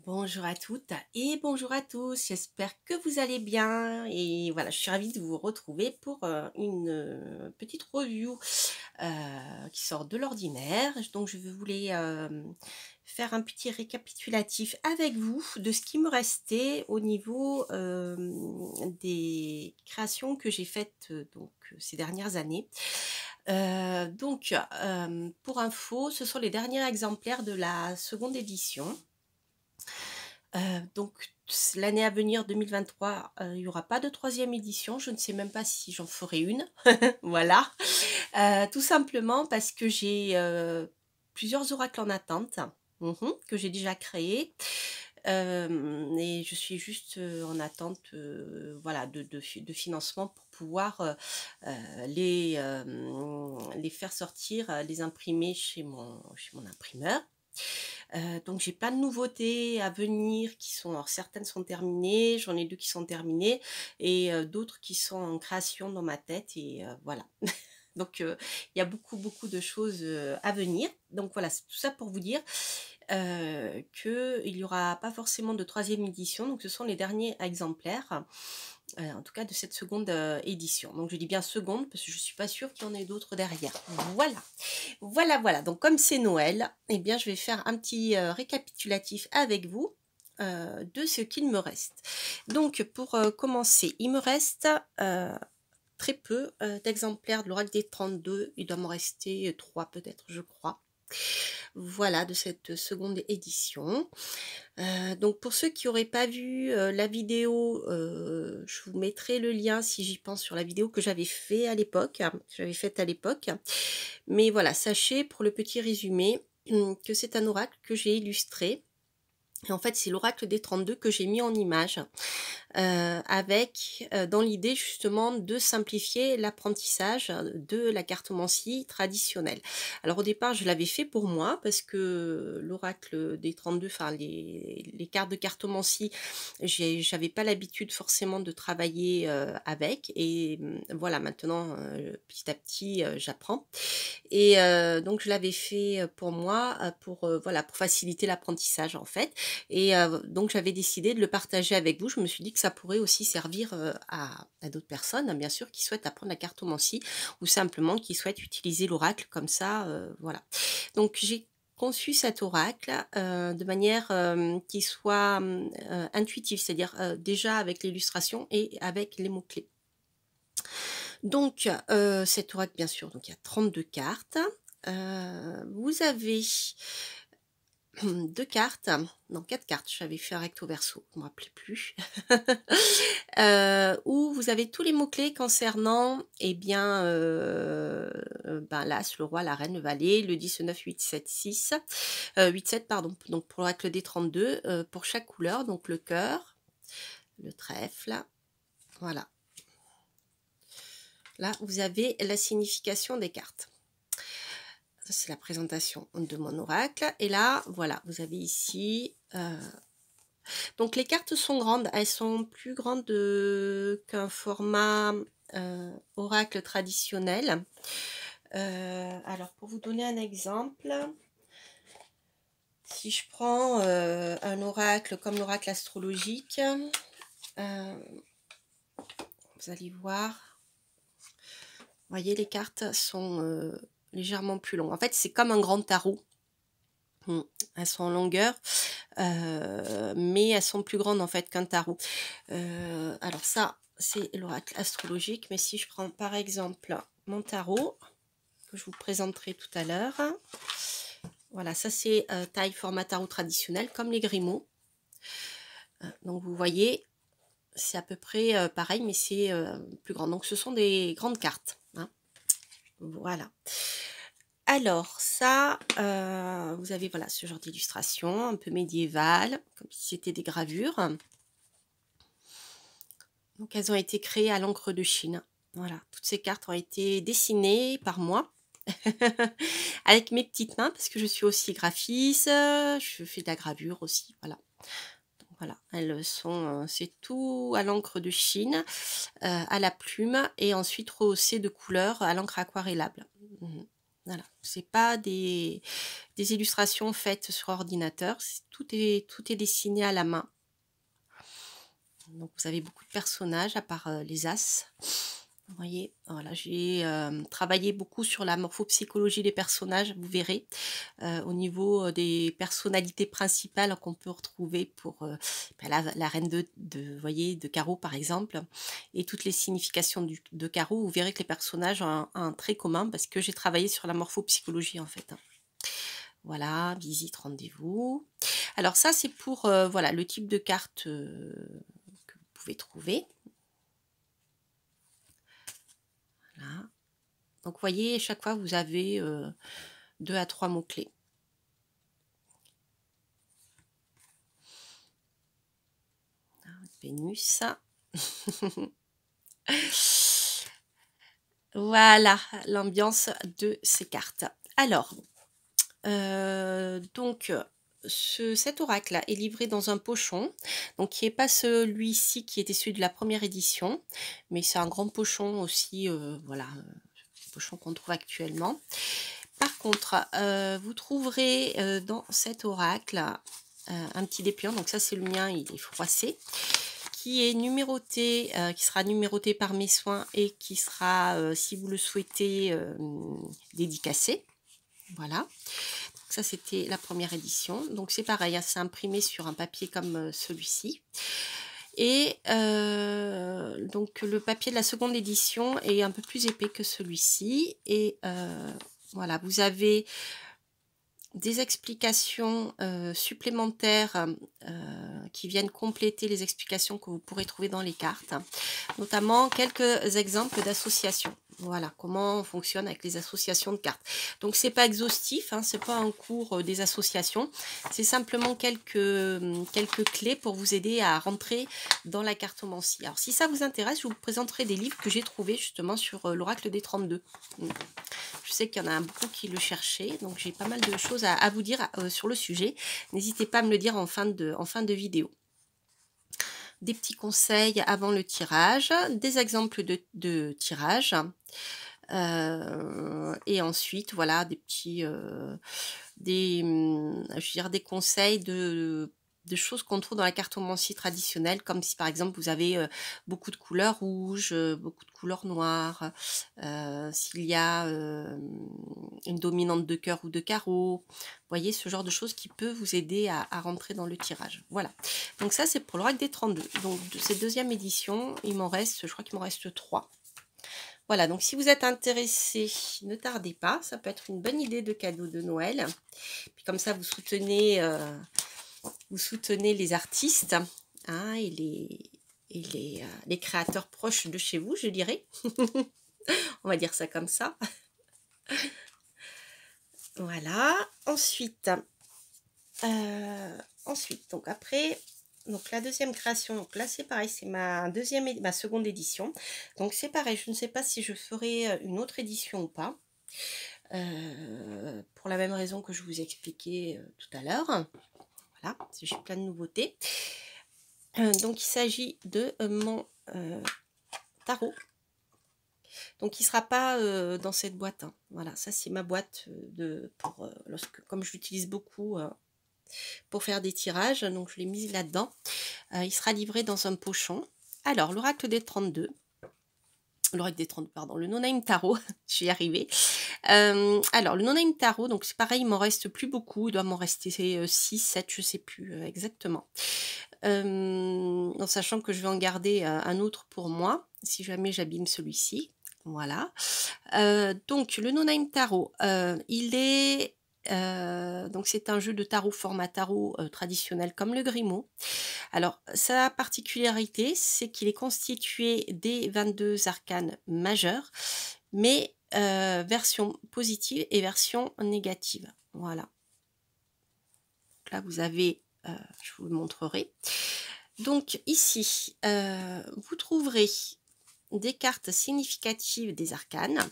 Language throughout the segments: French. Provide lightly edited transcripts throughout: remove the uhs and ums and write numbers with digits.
Bonjour à toutes et bonjour à tous, j'espère que vous allez bien et voilà, je suis ravie de vous retrouver pour une petite review qui sort de l'ordinaire. Donc je voulais faire un petit récapitulatif avec vous de ce qui me restait au niveau des créations que j'ai faites ces dernières années. Pour info, ce sont les derniers exemplaires de la seconde édition. L'année à venir 2023, il y aura pas de troisième édition. Je ne sais même pas si j'en ferai une. Voilà. Tout simplement parce que j'ai plusieurs oracles en attente, que j'ai déjà créés. Et je suis juste en attente voilà, de financement pour pouvoir les faire sortir, les imprimer chez mon imprimeur. Donc j'ai pas de nouveautés à venir qui sont, alors certaines sont terminées, j'en ai 2 qui sont terminées et d'autres qui sont en création dans ma tête et voilà. Donc il y a beaucoup de choses, à venir. Donc voilà, c'est tout ça pour vous dire, qu'il y aura pas forcément de troisième édition, donc ce sont les derniers exemplaires, en tout cas de cette seconde, édition. Donc je dis bien seconde parce que je suis pas sûre qu'il y en ait d'autres derrière. Voilà. Voilà, donc comme c'est Noël, eh bien je vais faire un petit récapitulatif avec vous de ce qu'il me reste. Donc pour commencer, il me reste très peu d'exemplaires de l'oracle des 32, il doit m'en rester 3 peut-être, je crois. Voilà, de cette seconde édition. Donc pour ceux qui n'auraient pas vu la vidéo, je vous mettrai le lien si j'y pense sur la vidéo que j'avais faite à l'époque. Mais voilà, sachez pour le petit résumé que c'est un oracle que j'ai illustré. Et en fait, c'est l'oracle des 32 que j'ai mis en image. Avec dans l'idée justement de simplifier l'apprentissage de la cartomancie traditionnelle. Alors au départ, je l'avais fait pour moi parce que l'oracle des 32, enfin les cartes de cartomancie, j'avais pas l'habitude forcément de travailler avec et voilà, maintenant petit à petit j'apprends et donc je l'avais fait pour moi voilà, pour faciliter l'apprentissage en fait et donc j'avais décidé de le partager avec vous. Je me suis dit que ça pourrait aussi servir à d'autres personnes, hein, bien sûr, qui souhaitent apprendre la cartomancie ou simplement qui souhaitent utiliser l'oracle comme ça, voilà. Donc j'ai conçu cet oracle de manière qui soit intuitive, c'est-à-dire déjà avec l'illustration et avec les mots-clés. Donc cet oracle, bien sûr, donc il y a 32 cartes. Vous avez 2 cartes, non 4 cartes, j'avais fait un recto verso, je ne me rappelais plus. Où vous avez tous les mots-clés concernant, eh bien, ben, l'As, le Roi, la Reine, le Valet, le 10, le 9, 8, 7, 6, 8, 7, pardon, donc pour l'oracle des 32, pour chaque couleur, donc le cœur, le trèfle, voilà. Là, vous avez la signification des cartes. Ça, c'est la présentation de mon oracle. Et là, voilà, vous avez ici... donc, les cartes sont grandes. Elles sont plus grandes qu'un format oracle traditionnel. Alors, pour vous donner un exemple, si je prends un oracle comme l'oracle astrologique, vous allez voir, vous voyez, les cartes sont légèrement plus longues. En fait, c'est comme un grand tarot. Elles sont en longueur, mais elles sont plus grandes en fait qu'un tarot. Alors ça, c'est l'oracle astrologique, mais si je prends par exemple mon tarot, que je vous présenterai tout à l'heure, voilà, ça c'est taille format tarot traditionnel, comme les Grimaud. Donc vous voyez, c'est à peu près pareil, mais c'est plus grand. Donc ce sont des grandes cartes, hein. Voilà. Alors ça, vous avez voilà ce genre d'illustration un peu médiévale, comme si c'était des gravures. Donc elles ont été créées à l'encre de Chine. Voilà, toutes ces cartes ont été dessinées par moi avec mes petites mains parce que je suis aussi graphiste, je fais de la gravure aussi, voilà. Donc voilà, elles sont, c'est tout à l'encre de Chine, à la plume et ensuite rehaussé de couleurs à l'encre aquarellable. Voilà, c'est pas des illustrations faites sur ordinateur, tout est dessiné à la main. Donc vous avez beaucoup de personnages à part, les as. Vous voyez? Voilà, j'ai, travaillé beaucoup sur la morphopsychologie des personnages, vous verrez, au niveau, des personnalités principales qu'on peut retrouver pour, la reine de vous voyez, de carreau par exemple, et toutes les significations de carreau. Vous verrez que les personnages ont un trait commun parce que j'ai travaillé sur la morphopsychologie en fait, hein. Voilà, visite, rendez-vous. Alors ça, c'est pour, voilà, le type de carte, que vous pouvez trouver. Voilà. Donc vous voyez, chaque fois vous avez, 2 à 3 mots clés. Vénus. Voilà, l'ambiance de ces cartes. Alors, donc, cet oracle est livré dans un pochon, donc qui est pas celui-ci qui était celui de la première édition, mais c'est un grand pochon aussi, voilà, pochon qu'on trouve actuellement. Par contre, vous trouverez, dans cet oracle, un petit dépliant, donc ça c'est le mien, il est froissé, qui est numéroté, qui sera numéroté par mes soins et qui sera, si vous le souhaitez, dédicacé. Voilà. Donc ça c'était la première édition. Donc c'est pareil, hein, c'est imprimé sur un papier comme, celui-ci. Et donc le papier de la seconde édition est un peu plus épais que celui-ci et voilà, vous avez des explications, supplémentaires, qui viennent compléter les explications que vous pourrez trouver dans les cartes, notamment quelques exemples d'associations. Voilà, comment on fonctionne avec les associations de cartes. Donc c'est pas exhaustif, hein, c'est pas un cours, des associations, c'est simplement quelques clés pour vous aider à rentrer dans la cartomancie. Alors si ça vous intéresse, je vous présenterai des livres que j'ai trouvés justement sur, l'oracle des 32. Je sais qu'il y en a beaucoup qui le cherchaient, donc j'ai pas mal de choses à vous dire, sur le sujet. N'hésitez pas à me le dire en fin de vidéo. Des petits conseils avant le tirage, des exemples de tirage, et ensuite voilà des petits, je veux dire des conseils de choses qu'on trouve dans la cartomancie traditionnelle, comme si par exemple vous avez, beaucoup de couleurs rouges, beaucoup de couleurs noires, s'il y a, une dominante de cœur ou de carreau. Vous voyez, ce genre de choses qui peut vous aider à rentrer dans le tirage. Voilà. Donc ça, c'est pour l'oracle des 32. Donc de cette deuxième édition, il m'en reste, je crois qu'il m'en reste 3. Voilà, donc si vous êtes intéressé, ne tardez pas, ça peut être une bonne idée de cadeau de Noël. Puis comme ça, vous soutenez les artistes, hein, et les créateurs proches de chez vous, je dirais. On va dire ça comme ça. Voilà. Ensuite, donc après, donc la deuxième création, donc là c'est pareil, c'est ma seconde édition. Donc c'est pareil, je ne sais pas si je ferai une autre édition ou pas. Pour la même raison que je vous expliquais tout à l'heure. Voilà, j'ai plein de nouveautés. Donc il s'agit de mon tarot. Donc il ne sera pas dans cette boîte, hein. Voilà, ça c'est ma boîte comme je l'utilise beaucoup pour faire des tirages, donc je l'ai mis là-dedans. Il sera livré dans un pochon. Alors, l'oracle des 32. L'oracle des 32, pardon, le no-name tarot, je vais y arriver. Alors, le no-name tarot, donc c'est pareil, il m'en reste plus beaucoup, il doit m'en rester 6, 7, je sais plus exactement. En sachant que je vais en garder un autre pour moi, si jamais j'abîme celui-ci. Voilà. Donc, le no-name tarot, donc c'est un jeu de tarot format tarot traditionnel comme le Grimaud. Alors, sa particularité, c'est qu'il est constitué des 22 arcanes majeurs, mais version positive et version négative. Voilà. Donc là, vous avez, je vous le montrerai. Donc ici, vous trouverez des cartes significatives des arcanes,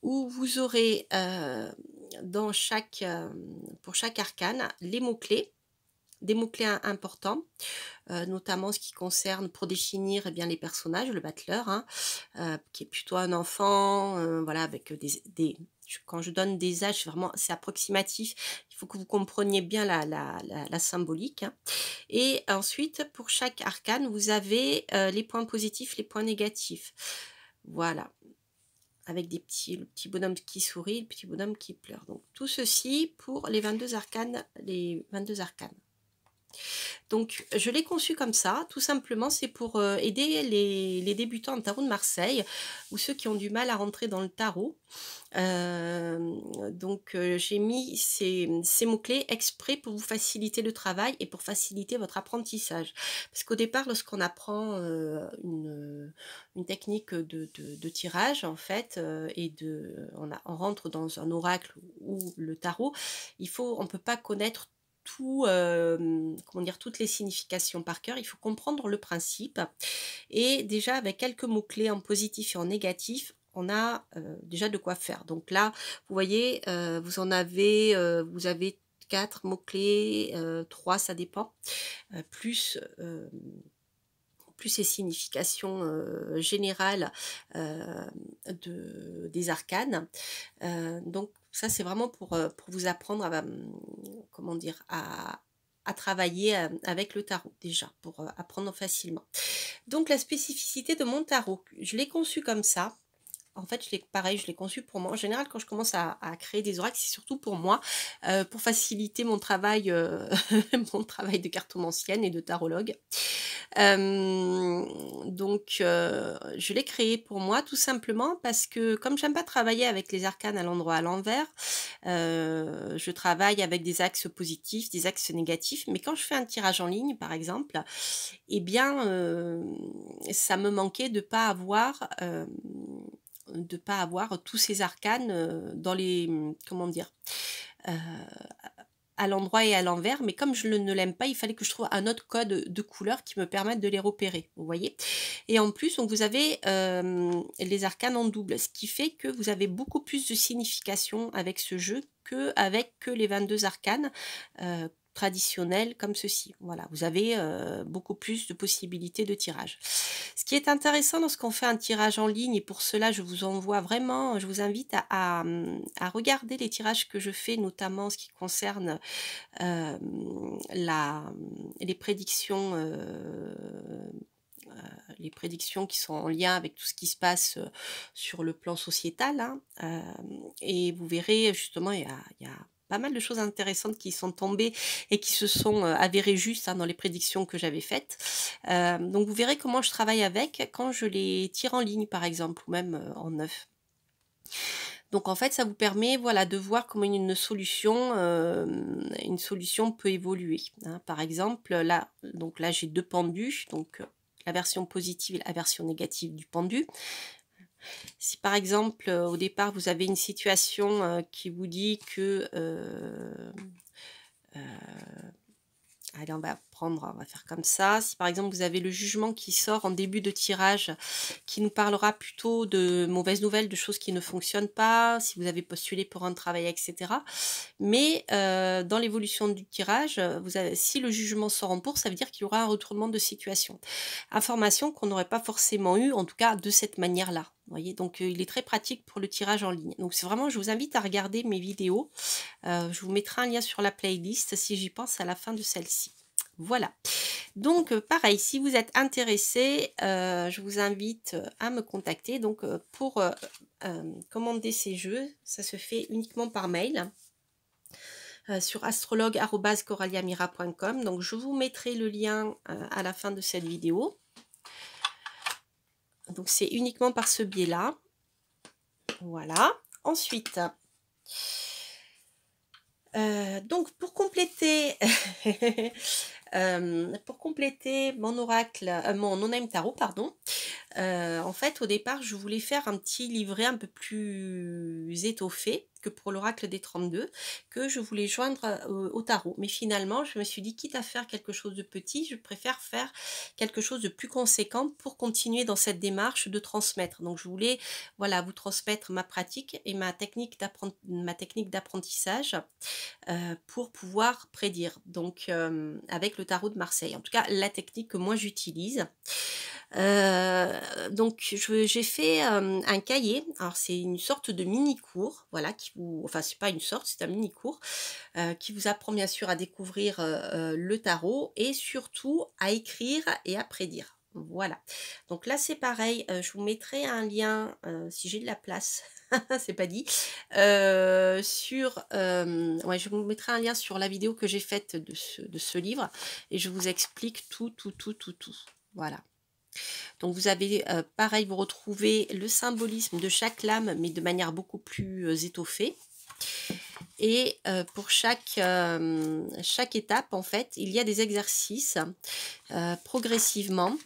où vous aurez pour chaque arcane les mots-clés, des mots-clés importants, notamment ce qui concerne pour définir eh bien, les personnages, le battleur, hein, qui est plutôt un enfant, voilà, avec quand je donne des âges, vraiment, c'est approximatif. Il faut que vous compreniez bien la symbolique, hein. Et ensuite, pour chaque arcane, vous avez les points positifs, les points négatifs. Voilà, avec le petit bonhomme qui sourit, le petit bonhomme qui pleure. Donc tout ceci pour les 22 arcanes, les 22 arcanes. Donc je l'ai conçu comme ça, tout simplement, c'est pour aider les débutants en tarot de Marseille ou ceux qui ont du mal à rentrer dans le tarot. Donc j'ai mis ces mots-clés exprès pour vous faciliter le travail et pour faciliter votre apprentissage. Parce qu'au départ, lorsqu'on apprend une technique de tirage, en fait, on rentre dans un oracle ou le tarot, on ne peut pas connaître comment dire, toutes les significations par cœur. Il faut comprendre le principe. Et déjà, avec quelques mots-clés en positif et en négatif, on a déjà de quoi faire. Donc là, vous voyez, vous avez 4 mots-clés, 3, ça dépend, plus les significations générales des arcanes. Donc ça, c'est vraiment pour vous apprendre à, comment dire, à travailler avec le tarot, déjà, pour apprendre facilement. Donc la spécificité de mon tarot, je l'ai conçu comme ça. En fait, je l'ai conçu pour moi. En général, quand je commence à créer des oracles, c'est surtout pour moi, pour faciliter mon travail, mon travail de cartomancienne et de tarologue. Donc, je l'ai créé pour moi, tout simplement parce que comme j'aime pas travailler avec les arcanes à l'endroit à l'envers, je travaille avec des axes positifs, des axes négatifs. Mais quand je fais un tirage en ligne, par exemple, eh bien, ça me manquait de pas avoir tous ces arcanes dans les, comment dire, euh, à l'endroit et à l'envers, mais comme je ne l'aime pas, il fallait que je trouve un autre code de couleur qui me permette de les repérer, vous voyez. Et en plus, donc vous avez les arcanes en double, ce qui fait que vous avez beaucoup plus de signification avec ce jeu qu'avec les 22 arcanes traditionnels comme ceci. Voilà, vous avez beaucoup plus de possibilités de tirage. Ce qui est intéressant lorsqu'on fait un tirage en ligne, et pour cela je vous invite à regarder les tirages que je fais, notamment en ce qui concerne les prédictions, les prédictions qui sont en lien avec tout ce qui se passe sur le plan sociétal, hein, et vous verrez justement, il y a pas mal de choses intéressantes qui sont tombées et qui se sont avérées justes, hein, dans les prédictions que j'avais faites. Donc vous verrez comment je travaille avec quand je les tire en ligne, par exemple, ou même en neuf. Donc en fait, ça vous permet, voilà, de voir comment une solution peut évoluer, hein. Par exemple, là j'ai 2 pendus, donc la version positive et la version négative du pendu. Si par exemple, au départ, vous avez une situation qui vous dit que allez, on va faire comme ça. Si par exemple vous avez le jugement qui sort en début de tirage, qui nous parlera plutôt de mauvaises nouvelles, de choses qui ne fonctionnent pas, si vous avez postulé pour un travail, etc. Mais dans l'évolution du tirage, si le jugement sort en pour, ça veut dire qu'il y aura un retournement de situation. Information qu'on n'aurait pas forcément eu, en tout cas de cette manière-là. Vous voyez, donc il est très pratique pour le tirage en ligne. Donc c'est vraiment, je vous invite à regarder mes vidéos. Je vous mettrai un lien sur la playlist si j'y pense à la fin de celle-ci. Voilà. Donc pareil, si vous êtes intéressé, je vous invite à me contacter. Donc pour commander ces jeux, ça se fait uniquement par mail. Sur astrologue@coraliamira.com. Donc je vous mettrai le lien à la fin de cette vidéo. Donc c'est uniquement par ce biais-là. Voilà. Ensuite, donc pour compléter mon oracle, mon no-name tarot, pardon. En fait, au départ, je voulais faire un petit livret un peu plus étoffé que pour l'oracle des 32, que je voulais joindre au tarot. Mais finalement, je me suis dit, quitte à faire quelque chose de petit, je préfère faire quelque chose de plus conséquent pour continuer dans cette démarche de transmettre. Donc, je voulais, voilà, vous transmettre ma pratique et ma technique d'apprentissage pour pouvoir prédire. Donc, avec le tarot de Marseille. En tout cas, la technique que moi j'utilise. Donc j'ai fait, un cahier. Alors c'est une sorte de mini cours, voilà, qui vous enfin c'est pas une sorte, c'est un mini cours, qui vous apprend bien sûr à découvrir, le tarot et surtout à écrire et à prédire. Voilà. Donc là, c'est pareil, je vous mettrai un lien, si j'ai de la place, c'est pas dit, ouais, je vous mettrai un lien sur la vidéo que j'ai faite de ce livre et je vous explique tout, tout, tout, tout, tout. Voilà. Donc vous avez, pareil, vous retrouvez le symbolisme de chaque lame, mais de manière beaucoup plus, étoffée. Et pour chaque étape, en fait, il y a des exercices progressivement,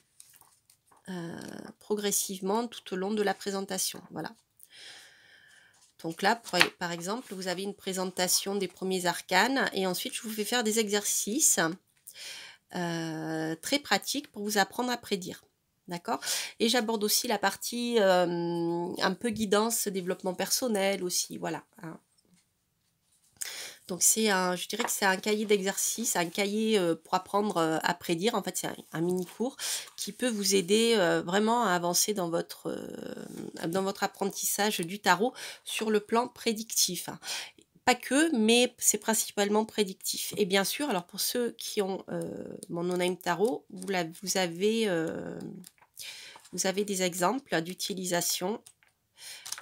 progressivement tout au long de la présentation. Voilà. Donc là, par exemple, vous avez une présentation des premiers arcanes et ensuite je vous fais faire des exercices très pratiques pour vous apprendre à prédire. D'accord. Et j'aborde aussi la partie un peu guidance, développement personnel aussi. Voilà. Hein. Donc je dirais que c'est un cahier d'exercice, un cahier pour apprendre à prédire. En fait, c'est un mini cours qui peut vous aider vraiment à avancer dans votre apprentissage du tarot sur le plan prédictif. Hein. Pas que, mais c'est principalement prédictif. Et bien sûr, alors pour ceux qui ont mon No-Name Tarot, vous avez des exemples d'utilisation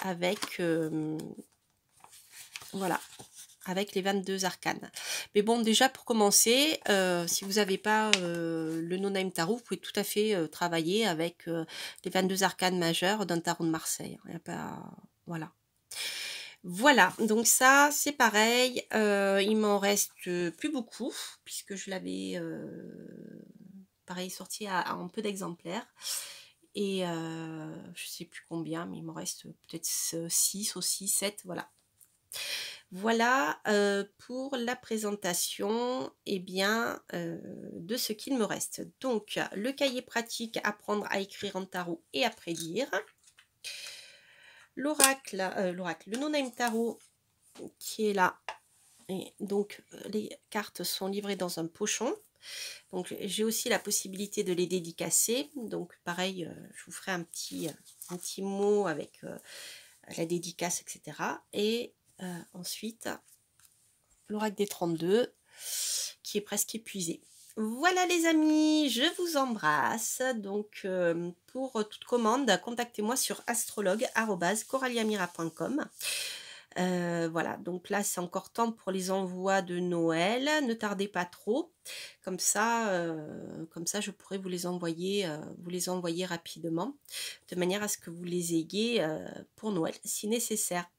avec, voilà, avec les 22 arcanes. Mais bon, déjà pour commencer, si vous n'avez pas le No-Name Tarot, vous pouvez tout à fait travailler avec les 22 arcanes majeures d'un tarot de Marseille. Il y a pas... Voilà. Voilà, donc ça c'est pareil, il m'en reste plus beaucoup, puisque je l'avais pareil sorti en peu d'exemplaires. Et je sais plus combien, mais il m'en reste peut-être 6 aussi, 7, voilà. Voilà pour la présentation de ce qu'il me reste. Donc, le cahier pratique, apprendre à écrire en tarot et à prédire. L'oracle, le No-Name Tarot qui est là. Et donc, les cartes sont livrées dans un pochon. Donc, j'ai aussi la possibilité de les dédicacer. Donc, pareil, je vous ferai un petit mot avec la dédicace, etc. Et ensuite, l'oracle des 32 qui est presque épuisé. Voilà les amis, je vous embrasse. Donc pour toute commande, contactez-moi sur astrologue@coraliamira.com. Voilà, donc là c'est encore temps pour les envois de Noël. Ne tardez pas trop, comme ça je pourrai vous les envoyer rapidement, de manière à ce que vous les ayez pour Noël si nécessaire.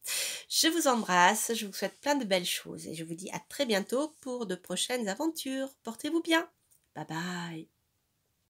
Je vous embrasse, je vous souhaite plein de belles choses et je vous dis à très bientôt pour de prochaines aventures. Portez-vous bien. Bye bye.